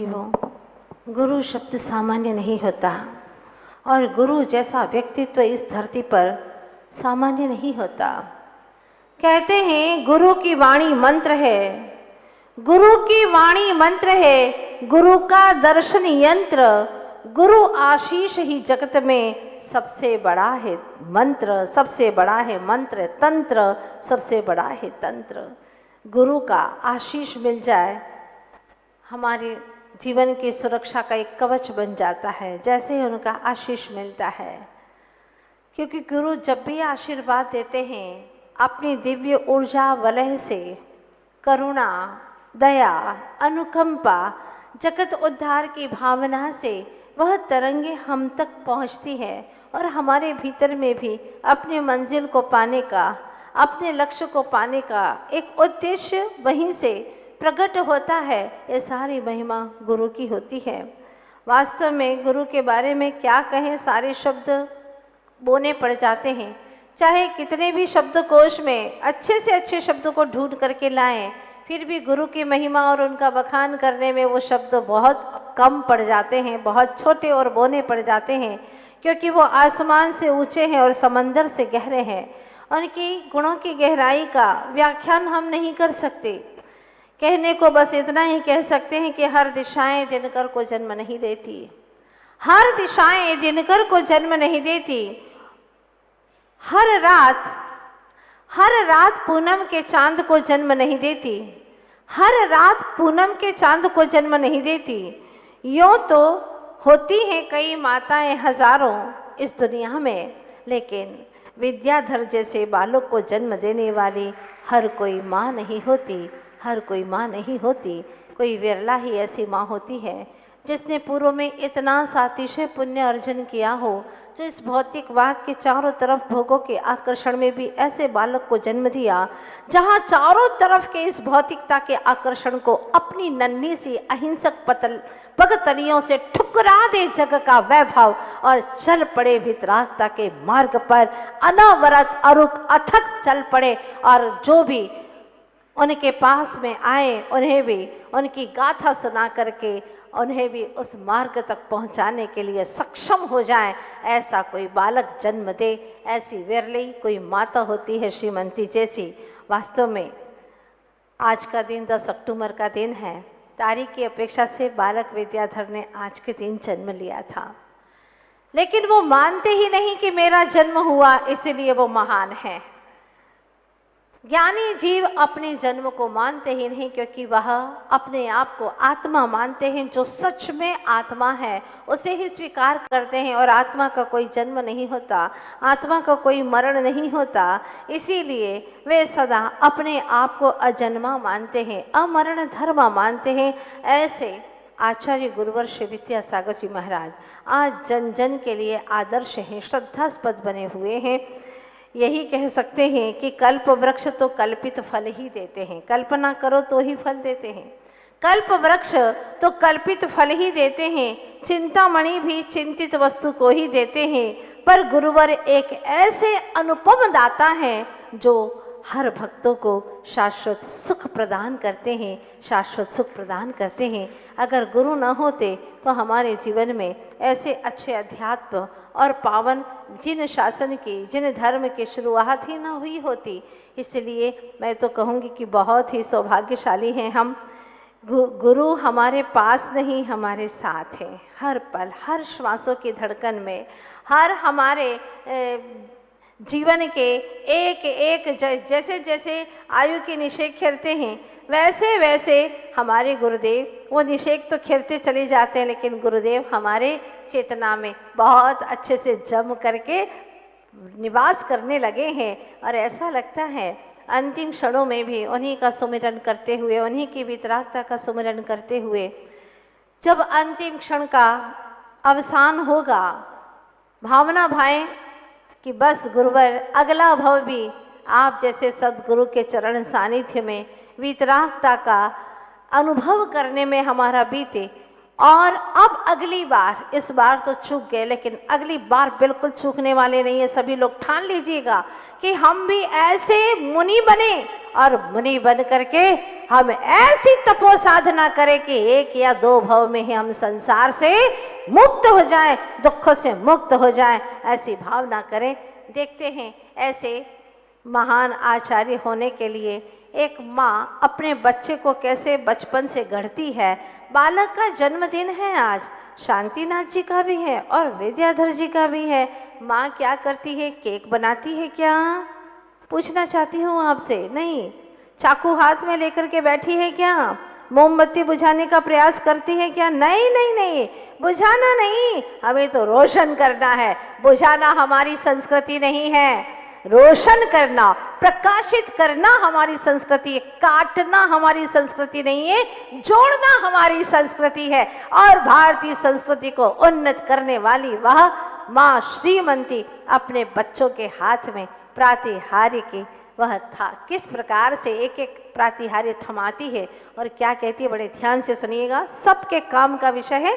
जीवों, गुरु शब्द सामान्य नहीं होता और गुरु जैसा व्यक्तित्व इस धरती पर सामान्य नहीं होता। कहते हैं गुरु की वाणी मंत्र है, गुरु की वाणी मंत्र है, गुरु का दर्शन यंत्र, गुरु आशीष ही जगत में सबसे बड़ा है मंत्र, सबसे बड़ा है मंत्र, तंत्र सबसे बड़ा है तंत्र। गुरु का आशीष मिल जाए हमारे जीवन की सुरक्षा का एक कवच बन जाता है, जैसे ही उनका आशीष मिलता है। क्योंकि गुरु जब भी आशीर्वाद देते हैं अपनी दिव्य ऊर्जा वलय से करुणा, दया, अनुकंपा, जगत उद्धार की भावना से वह तरंगे हम तक पहुंचती है और हमारे भीतर में भी अपने मंजिल को पाने का, अपने लक्ष्य को पाने का एक उद्देश्य वहीं से प्रकट होता है। ये सारी महिमा गुरु की होती है। वास्तव में गुरु के बारे में क्या कहें, सारे शब्द बोने पड़ जाते हैं। चाहे कितने भी शब्दकोश में अच्छे से अच्छे शब्दों को ढूंढ करके लाएं, फिर भी गुरु की महिमा और उनका बखान करने में वो शब्द बहुत कम पड़ जाते हैं, बहुत छोटे और बोने पड़ जाते हैं, क्योंकि वो आसमान से ऊंचे हैं और समंदर से गहरे हैं। उनकी गुणों की गहराई का व्याख्यान हम नहीं कर सकते। कहने को बस इतना ही कह सकते हैं कि हर दिशाएं दिनकर को जन्म नहीं देती, हर दिशाएं दिनकर को जन्म नहीं देती। हर रात पूनम के चांद को जन्म नहीं देती, हर रात पूनम के चांद को जन्म नहीं देती। यूँ तो होती हैं कई माताएं हजारों इस दुनिया में, लेकिन विद्याधर जैसे बालक को जन्म देने वाली हर कोई माँ नहीं होती, हर कोई माँ नहीं होती। कोई विरला ही ऐसी माँ होती है जिसने पूर्व में इतना सातिशय पुण्य अर्जन किया हो, जो इस भौतिकवाद के चारों तरफ भोगों के आकर्षण में भी ऐसे बालक को जन्म दिया, जहाँ चारों तरफ के इस भौतिकता के आकर्षण को अपनी नन्ही सी अहिंसक पगतलियों से ठुकरा दे जग का वैभव और चल पड़े वितरागता के मार्ग पर, अनवरत अरुक अथक चल पड़े। और जो भी उनके पास में आए उन्हें भी उनकी गाथा सुना करके उन्हें भी उस मार्ग तक पहुंचाने के लिए सक्षम हो जाए, ऐसा कोई बालक जन्म दे। ऐसी विरली कोई माता होती है श्रीमती जैसी। वास्तव में आज का दिन 10 अक्टूबर का दिन है। तारीख की अपेक्षा से बालक विद्याधर ने आज के दिन जन्म लिया था, लेकिन वो मानते ही नहीं कि मेरा जन्म हुआ इसलिए वो महान है। ज्ञानी जीव अपने जन्म को मानते ही नहीं, क्योंकि वह अपने आप को आत्मा मानते हैं। जो सच में आत्मा है उसे ही स्वीकार करते हैं, और आत्मा का कोई जन्म नहीं होता, आत्मा का कोई मरण नहीं होता। इसीलिए वे सदा अपने आप को अजन्मा मानते हैं, अमरण धर्म मानते हैं। ऐसे आचार्य गुरुवर श्री विद्यासागर जी महाराज आज जन जन के लिए आदर्श हैं, श्रद्धास्पद बने हुए हैं। यही कह सकते हैं कि कल्प वृक्ष तो कल्पित फल ही देते हैं, कल्पना करो तो ही फल देते हैं। कल्प वृक्ष तो कल्पित फल ही देते हैं, चिंतामणि भी चिंतित वस्तु को ही देते हैं। पर गुरुवर एक ऐसे अनुपम दाता हैं जो हर भक्तों को शाश्वत सुख प्रदान करते हैं, शाश्वत सुख प्रदान करते हैं। अगर गुरु न होते तो हमारे जीवन में ऐसे अच्छे अध्यात्म और पावन जिन शासन की, जिन धर्म की शुरुआत ही न हुई होती। इसलिए मैं तो कहूँगी कि बहुत ही सौभाग्यशाली हैं हम। गुरु हमारे पास नहीं, हमारे साथ हैं हर पल, हर श्वासों की धड़कन में, हर हमारे जीवन के एक एक जैसे जैसे आयु के निषेक खेलते हैं, वैसे वैसे हमारे गुरुदेव वो निषेक तो खेलते चले जाते हैं, लेकिन गुरुदेव हमारे चेतना में बहुत अच्छे से जम करके निवास करने लगे हैं। और ऐसा लगता है अंतिम क्षणों में भी उन्हीं का सुमिरन करते हुए, उन्हीं की वितरागता का सुमिरन करते हुए, जब अंतिम क्षण का अवसान होगा, भावना भाएं कि बस गुरुवर अगला भव भी आप जैसे सद्गुरु के चरण सानिध्य में वितरागता का अनुभव करने में हमारा बीते। और अब अगली बार, इस बार तो चूक गए, लेकिन अगली बार बिल्कुल चूकने वाले नहीं है। सभी लोग ठान लीजिएगा कि हम भी ऐसे मुनि बने और मुनि बन करके हम ऐसी तपो साधना करें कि 1 या 2 भव में ही हम संसार से मुक्त हो जाएं, दुखों से मुक्त हो जाएं, ऐसी भावना करें। देखते हैं ऐसे महान आचार्य होने के लिए एक माँ अपने बच्चे को कैसे बचपन से गढ़ती है। बालक का जन्मदिन है आज, शांतिनाथ जी का भी है और विद्याधर जी का भी है। माँ क्या करती है? केक बनाती है क्या? पूछना चाहती हूँ आपसे। नहीं। चाकू हाथ में लेकर के बैठी है क्या? मोमबत्ती बुझाने का प्रयास करती है क्या? नहीं नहीं नहीं, बुझाना नहीं, हमें तो रोशन करना है। बुझाना हमारी संस्कृति नहीं है, रोशन करना, प्रकाशित करना हमारी संस्कृति है। काटना हमारी संस्कृति नहीं है, जोड़ना हमारी संस्कृति है। और भारतीय संस्कृति को उन्नत करने वाली वह माँ श्रीमती अपने बच्चों के हाथ में प्रातिहार्य की वह था, किस प्रकार से एक एक प्रातिहार्य थमाती है और क्या कहती है, बड़े ध्यान से सुनिएगा। सबके काम का विषय है।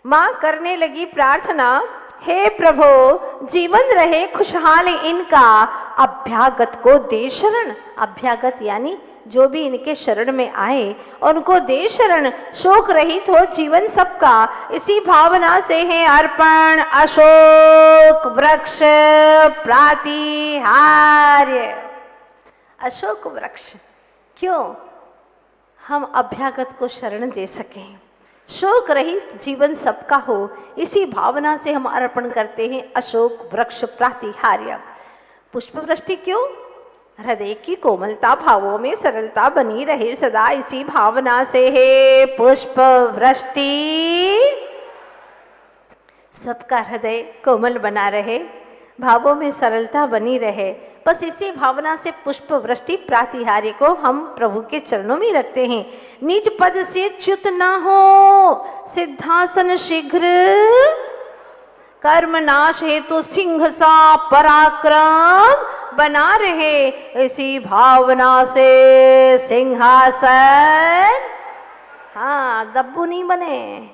माँ करने लगी प्रार्थना, हे प्रभु जीवन रहे खुशहाल इनका, अभ्यागत को दे शरण। अभ्यागत यानी जो भी इनके शरण में आए उनको दे शरण। शोक रहित हो जीवन सबका, इसी भावना से है अर्पण अशोक वृक्ष प्रातिहार्य। अशोक वृक्ष क्यों? हम अभ्यागत को शरण दे सकें, शोक रहित जीवन सबका हो, इसी भावना से हम अर्पण करते हैं अशोक वृक्ष प्रातिहार्य। पुष्प वृष्टि क्यों? हृदय की कोमलता भावों में सरलता बनी रहे सदा, इसी भावना से है पुष्प वृष्टि। सबका हृदय कोमल बना रहे, भावों में सरलता बनी रहे, बस इसी भावना से पुष्प वृष्टि प्रातिहार्य को हम प्रभु के चरणों में रखते हैं। निज पद से च्युत न हो सिद्धासन शीघ्र, कर्म नाश हेतु सिंह सा पराक्रम बना रहे, इसी भावना से सिंहासन। हाँ, दब्बू नहीं बने,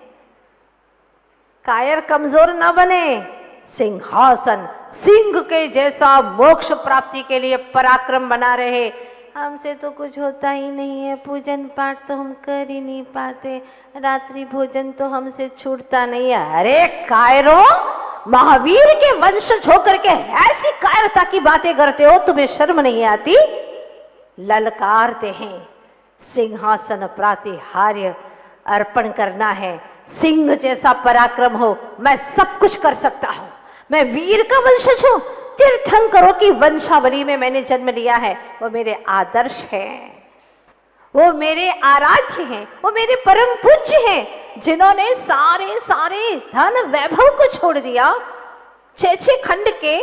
कायर कमजोर ना बने, सिंहासन सिंह के जैसा मोक्ष प्राप्ति के लिए पराक्रम बना रहे। हमसे तो कुछ होता ही नहीं है, पूजन पाठ तो हम कर ही नहीं पाते, रात्रि भोजन तो हमसे छूटता नहीं है। अरे कायरों, महावीर के वंशज होकर के ऐसी कायरता की बातें करते हो, तुम्हें शर्म नहीं आती? ललकारते हैं, सिंहासन प्रातिहार्य अर्पण करना है। सिंह जैसा पराक्रम हो, मैं सब कुछ कर सकता हूं, मैं वीर का वंशज हूं, तीर्थंकरों की वंशावली में मैंने जन्म लिया है, वो मेरे आदर्श हैं, वो मेरे आराध्य हैं, वो मेरे परम पूज्य हैं, जिन्होंने सारे सारे धन वैभव को छोड़ दिया। 6 खंड के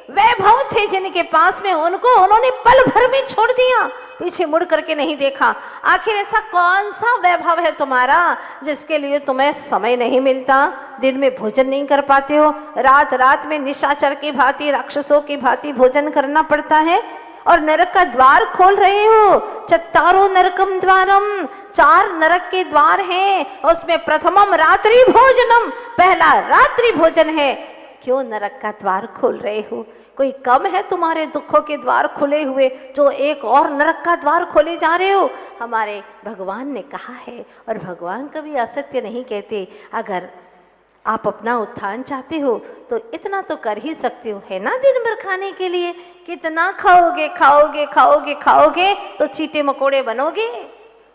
वैभव थे जिनके पास में, उनको उन्होंने पल भर में छोड़ दिया, पीछे मुड़ करके नहीं देखा। आखिर ऐसा कौन सा वैभव है तुम्हारा जिसके लिए तुम्हें समय नहीं मिलता? दिन में भोजन नहीं कर पाते हो, रात रात में निशाचर की भांति, राक्षसों की भांति भोजन करना पड़ता है, और नरक का द्वार खोल रहे हो। चत्तारो नरकम द्वारम, 4 नरक के द्वार हैं, उसमें प्रथमम रात्रि भोजनम, पहला रात्रि भोजन है। क्यों नरक का द्वार खोल रहे हो? कोई कम है तुम्हारे दुखों के द्वार खुले हुए जो एक और नरक का द्वार खोले जा रहे हो? हमारे भगवान ने कहा है, और भगवान कभी असत्य नहीं कहते। अगर आप अपना उत्थान चाहते हो तो इतना तो कर ही सकते हो, है ना? दिन भर खाने के लिए कितना खाओगे खाओगे खाओगे खाओगे तो चीटे मकोड़े बनोगे।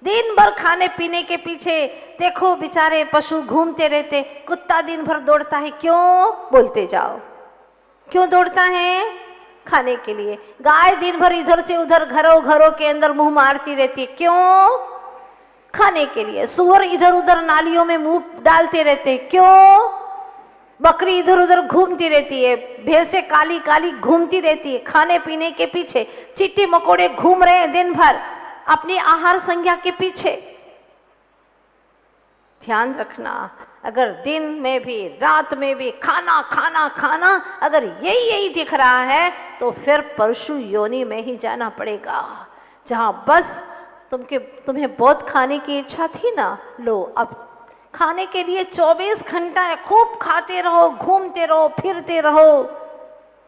दिन भर खाने पीने के पीछे देखो, बेचारे पशु घूमते रहते, कुत्ता दिन भर दौड़ता है, क्यों? बोलते जाओ, क्यों दौड़ता है? खाने के लिए। गाय दिन भर इधर से उधर घरों घरों के अंदर मुंह मारती रहती है, क्यों? खाने के लिए। सूअर इधर उधर नालियों में मुंह डालते रहते, क्यों? बकरी इधर उधर घूमती रहती है, भैंसे काली काली घूमती रहती है, खाने पीने के पीछे। चींटी मकोड़े घूम रहे हैं दिन भर अपनी आहार संज्ञा के पीछे। ध्यान रखना, अगर दिन में भी रात में भी खाना खाना खाना, अगर यही दिख रहा है तो फिर परशु योनि में ही जाना पड़ेगा, जहां बस तुम्हें बहुत खाने की इच्छा थी ना, लो अब खाने के लिए 24 घंटा है, खूब खाते रहो, घूमते रहो, फिरते रहो।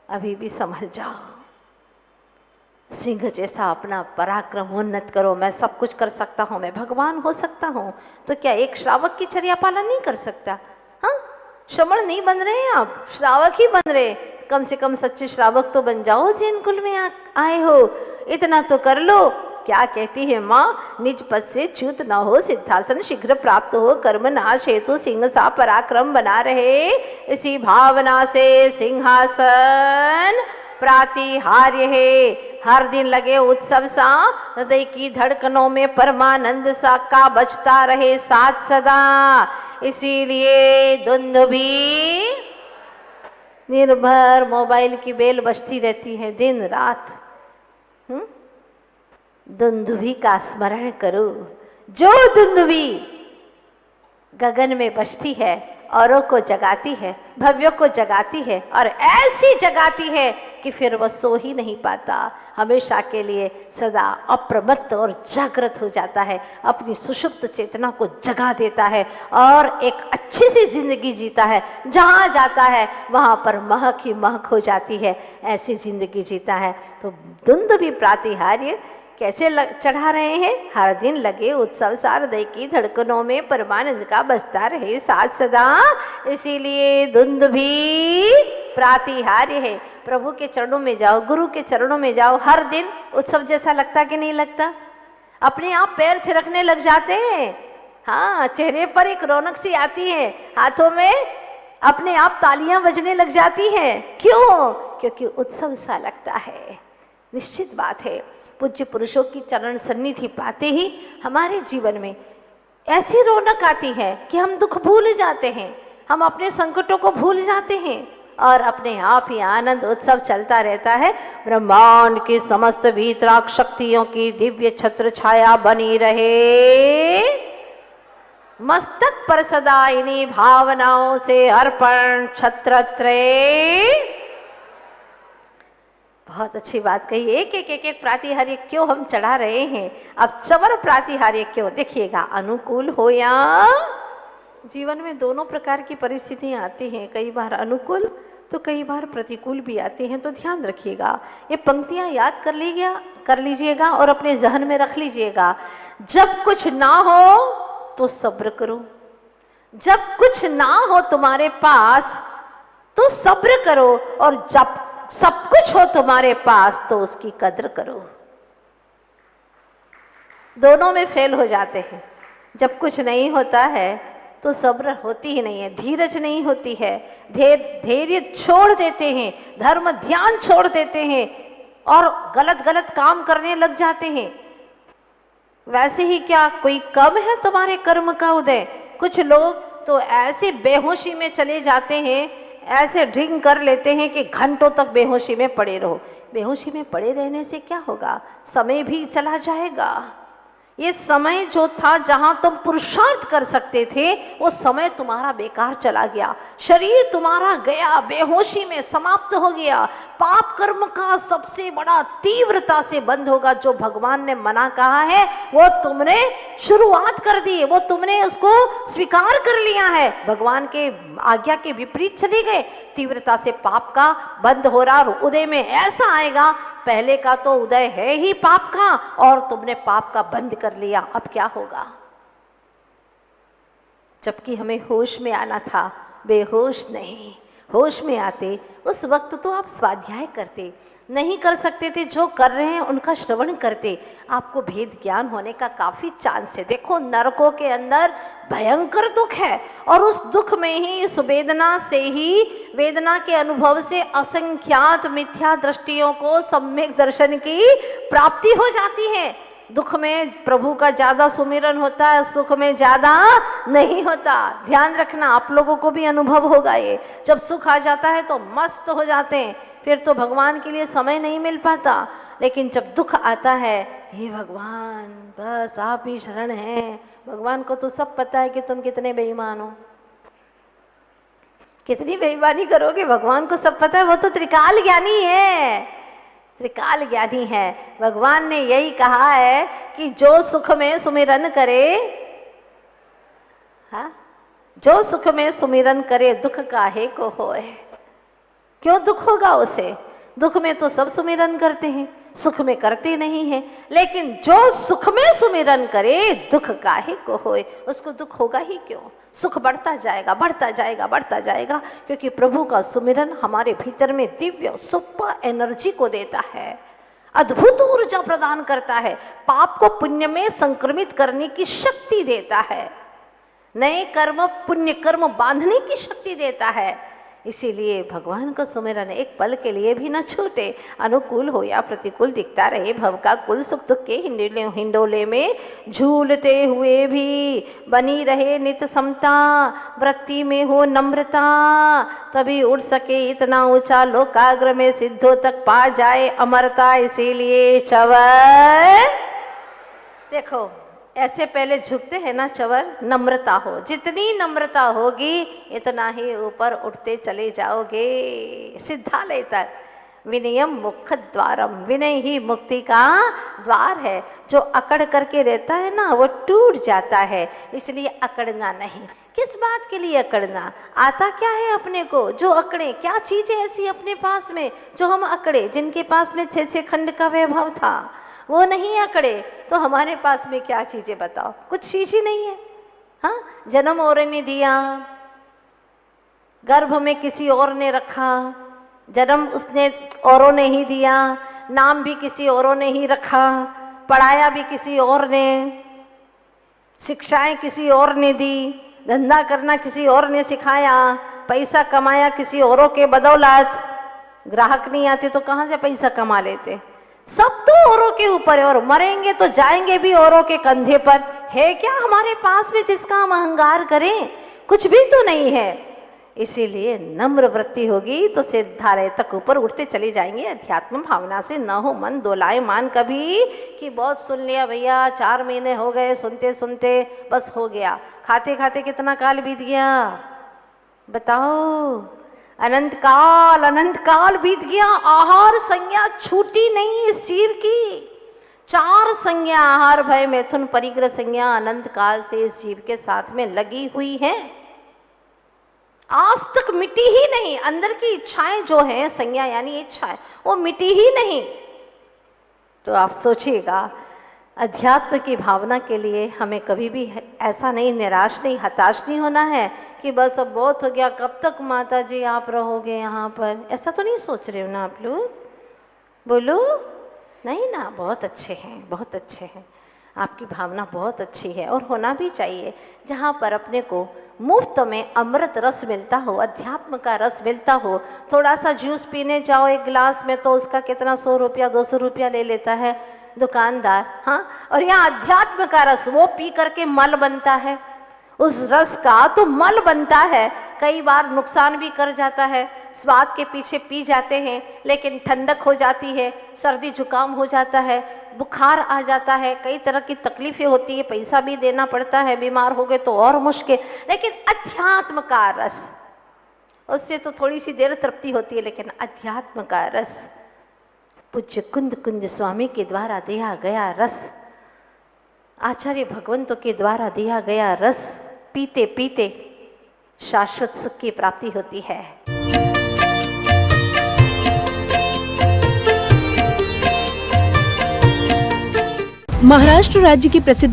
अभी भी संभल जाओ, सिंह जैसा अपना पराक्रम उन्नत करो, मैं सब कुछ कर सकता हूँ, मैं भगवान हो सकता हूँ। तो क्या एक श्रावक की चर्या पालन नहीं कर सकता? हाँ, श्रमण नहीं बन रहे हैं आप, श्रावक ही बन रहे। कम से कम सच्चे श्रावक तो बन जाओ, जैन कुल में आए हो, इतना तो कर लो। क्या कहती है माँ, निज पद से च्युत न हो, सिद्धासन शीघ्र प्राप्त हो, कर्म नाश हेतु सिंह सा पराक्रम बना रहे, इसी भावना से सिंहासन प्रातिहार्य है। हर दिन लगे उत्सव सा, हृदय की धड़कनों में परमानंद सा का बजता रहे साथ सदा। इसीलिए दुंदुभी निर्भर मोबाइल की बेल बजती रहती है दिन रात। दुंदुभी का स्मरण करो, जो दुंदुभी गगन में बजती है, औरों को जगाती है, भव्यों को जगाती है, और ऐसी जगाती है कि फिर वह सो ही नहीं पाता, हमेशा के लिए सदा अप्रमत्त और जागृत हो जाता है, अपनी सुषुप्त चेतना को जगा देता है और एक अच्छी सी जिंदगी जीता है। जहाँ जाता है वहाँ पर महक ही महक हो जाती है, ऐसी जिंदगी जीता है। तो दुंदुभी प्रातिहार्य कैसे चढ़ा रहे हैं? हर दिन लगे उत्सव सा, हृदय की धड़कनों में परमानंद का बसता रहे साथ सदा। इसीलिए दुंदुभी प्रातिहार्य है। प्रभु के चरणों में जाओ, गुरु के चरणों में जाओ, हर दिन उत्सव जैसा लगता कि नहीं लगता? अपने आप पैर थिरकने लग जाते हैं। हाँ, चेहरे पर एक रौनक सी आती है, हाथों में अपने आप तालियां बजने लग जाती हैं। क्यों? क्योंकि उत्सव सा लगता है। निश्चित बात है, पूज्य पुरुषों की चरण सन्निधि पाते ही हमारे जीवन में ऐसी रौनक आती है कि हम दुख भूल जाते हैं, हम अपने संकटों को भूल जाते हैं और अपने आप ही आनंद उत्सव चलता रहता है। ब्रह्मांड की समस्त वीतराग शक्तियों की दिव्य छत्र छाया बनी रहे, मस्तक पर सदा इन्हीं भावनाओं से अर्पण छत्रत्रय। बहुत अच्छी बात कही। एक एक एक एक प्रातिहार्य क्यों हम चढ़ा रहे हैं? अब चवर प्रातिहार्य क्यों? देखिएगा, अनुकूल हो या जीवन में दोनों प्रकार की परिस्थितियां आती हैं, कई बार अनुकूल तो कई बार प्रतिकूल भी आते हैं। तो ध्यान रखिएगा, ये पंक्तियां याद कर लीजिएगा और अपने जहन में रख लीजिएगा। जब कुछ ना हो तो सब्र करो, जब कुछ ना हो तुम्हारे पास तो सब्र करो, और जब सब कुछ हो तुम्हारे पास तो उसकी कद्र करो। दोनों में फेल हो जाते हैं। जब कुछ नहीं होता है तो सब्र होती ही नहीं है, धीरज नहीं होती है, धैर्य छोड़ देते हैं, धर्म ध्यान छोड़ देते हैं और गलत गलत काम करने लग जाते हैं। वैसे ही क्या कोई कम है तुम्हारे कर्म का उदय? कुछ लोग तो ऐसे बेहोशी में चले जाते हैं, ऐसे ड्रिंक कर लेते हैं कि घंटों तक बेहोशी में पड़े रहो। बेहोशी में पड़े रहने से क्या होगा? समय भी चला जाएगा। ये समय जो था जहां तुम पुरुषार्थ कर सकते थे, वो समय तुम्हारा बेकार चला गया, शरीर तुम्हारा गया, बेहोशी में समाप्त हो गया। पाप कर्म का सबसे बड़ा तीव्रता से बंद होगा। जो भगवान ने मना कहा है वो तुमने शुरुआत कर दी, वो तुमने उसको स्वीकार कर लिया है, भगवान के आज्ञा के विपरीत चले गए, तीव्रता से पाप का बंद हो रहा। और उदय में ऐसा आएगा, पहले का तो उदय है ही पाप का और तुमने पाप का बंद कर लिया, अब क्या होगा? जबकि हमें होश में आना था, बेहोश नहीं। होश में आते उस वक्त तो आप स्वाध्याय करते, नहीं कर सकते थे जो कर रहे हैं उनका श्रवण करते, आपको भेद ज्ञान होने का काफी चांस है। देखो, नरकों के अंदर भयंकर दुख है और उस दुख में ही, उस वेदना से ही, वेदना के अनुभव से असंख्यात मिथ्या दृष्टियों को सम्यक दर्शन की प्राप्ति हो जाती है। दुख में प्रभु का ज्यादा सुमिरन होता है, सुख में ज्यादा नहीं होता। ध्यान रखना, आप लोगों को भी अनुभव होगा ये। जब सुख आ जाता है तो मस्त हो जाते हैं, फिर तो भगवान के लिए समय नहीं मिल पाता। लेकिन जब दुख आता है, हे भगवान बस आप ही शरण हैं। भगवान को तो सब पता है कि तुम कितने बेईमान हो, कितनी बेईमानी करोगे, भगवान को सब पता है। वो तो त्रिकाल ज्ञानी है, त्रिकाल ज्ञानी है। भगवान ने यही कहा है कि जो सुख में सुमिरन करे, हाँ, जो सुख में सुमिरन करे दुख काहे को होए। क्यों दुख होगा उसे? दुख में तो सब सुमिरन करते हैं, सुख में करते नहीं हैं। लेकिन जो सुख में सुमिरन करे दुख काहे को होए, उसको दुख होगा ही क्यों। सुख बढ़ता जाएगा, बढ़ता जाएगा, बढ़ता जाएगा, क्योंकि प्रभु का सुमिरन हमारे भीतर में दिव्य सुपर एनर्जी को देता है, अद्भुत ऊर्जा प्रदान करता है, पाप को पुण्य में संक्रमित करने की शक्ति देता है, नए कर्म पुण्य कर्म बांधने की शक्ति देता है। इसीलिए भगवान का सुमिरन एक पल के लिए भी न छूटे, अनुकूल हो या प्रतिकूल दिखता रहे भव का कुल सुख दुख के हिंडोले में झूलते हुए भी बनी रहे नित समता, वृत्ति में हो नम्रता, तभी उड़ सके इतना ऊंचा लोकाग्र में सिद्धों तक पा जाए अमरता। इसीलिए चवर देखो ऐसे पहले झुकते हैं ना चवर, नम्रता हो, जितनी नम्रता होगी इतना ही ऊपर उठते चले जाओगे सिद्धालय तक। विनयम मुख द्वारम, विनय ही मुक्ति का द्वार है। जो अकड़ करके रहता है ना वो टूट जाता है, इसलिए अकड़ना नहीं। किस बात के लिए अकड़ना, आता क्या है अपने को जो अकड़े, क्या चीज़ है ऐसी अपने पास में जो हम अकड़े। जिनके पास में 6 खंड का वैभव था वो नहीं अकड़े, तो हमारे पास में क्या चीज़ें बताओ, कुछ चीज़ ही नहीं है। हाँ, जन्म और ने दिया, गर्भ में किसी और ने रखा, जन्म उसने औरों ने ही दिया, नाम भी किसी औरों ने ही रखा, पढ़ाया भी किसी और ने, शिक्षाएं किसी और ने दी, धंधा करना किसी और ने सिखाया, पैसा कमाया किसी औरों के बदौलत। ग्राहक नहीं आते तो कहाँ से पैसा कमा लेते, सब तो औरों के ऊपर है, और मरेंगे तो जाएंगे भी औरों के कंधे पर। है क्या हमारे पास में जिसका हम अहंकार करें, कुछ भी तो नहीं है। इसीलिए नम्र वृत्ति होगी तो सिद्धालय तक ऊपर उठते चले जाएंगे। अध्यात्म भावना से न हो मन दोलायमान कभी कि बहुत सुन लिया भैया, 4 महीने हो गए सुनते सुनते बस हो गया, खाते खाते कितना काल बीत गया बताओ, अनंत काल बीत गया, आहार संज्ञा छूटी नहीं इस जीव की। 4 संज्ञा आहार भय मैथुन परिग्रह संज्ञा अनंत काल से इस जीव के साथ में लगी हुई है, आज तक मिटी ही नहीं। अंदर की इच्छाएं जो हैं, संज्ञा यानी इच्छाएं, वो मिटी ही नहीं। तो आप सोचिएगा, अध्यात्म की भावना के लिए हमें कभी भी ऐसा नहीं, निराश नहीं, हताश नहीं होना है कि बस अब बहुत हो गया, कब तक माता जी आप रहोगे यहाँ पर। ऐसा तो नहीं सोच रहे हो ना आप लोग, बोलो नहीं ना। बहुत अच्छे हैं, बहुत अच्छे हैं, आपकी भावना बहुत अच्छी है और होना भी चाहिए। जहाँ पर अपने को मुफ्त में अमृत रस मिलता हो, अध्यात्म का रस मिलता हो, थोड़ा सा जूस पीने जाओ एक गिलास में तो उसका कितना 100 रुपया 200 रुपया ले लेता है दुकानदार। हाँ, और यहाँ अध्यात्म का रस वो पी करके मल बनता है, उस रस का तो मल बनता है, कई बार नुकसान भी कर जाता है। स्वाद के पीछे पी जाते हैं लेकिन ठंडक हो जाती है, सर्दी जुकाम हो जाता है, बुखार आ जाता है, कई तरह की तकलीफें होती है, पैसा भी देना पड़ता है, बीमार हो गए तो और मुश्किल। लेकिन अध्यात्म का रस, उससे तो थोड़ी सी देर तृप्ति होती है, लेकिन अध्यात्म का रस, पूज्य कुंज स्वामी के द्वारा दिया गया रस, आचार्य भगवंतों के द्वारा दिया गया रस पीते पीते शाश्वत सुख की प्राप्ति होती है। महाराष्ट्र राज्य की प्रसिद्ध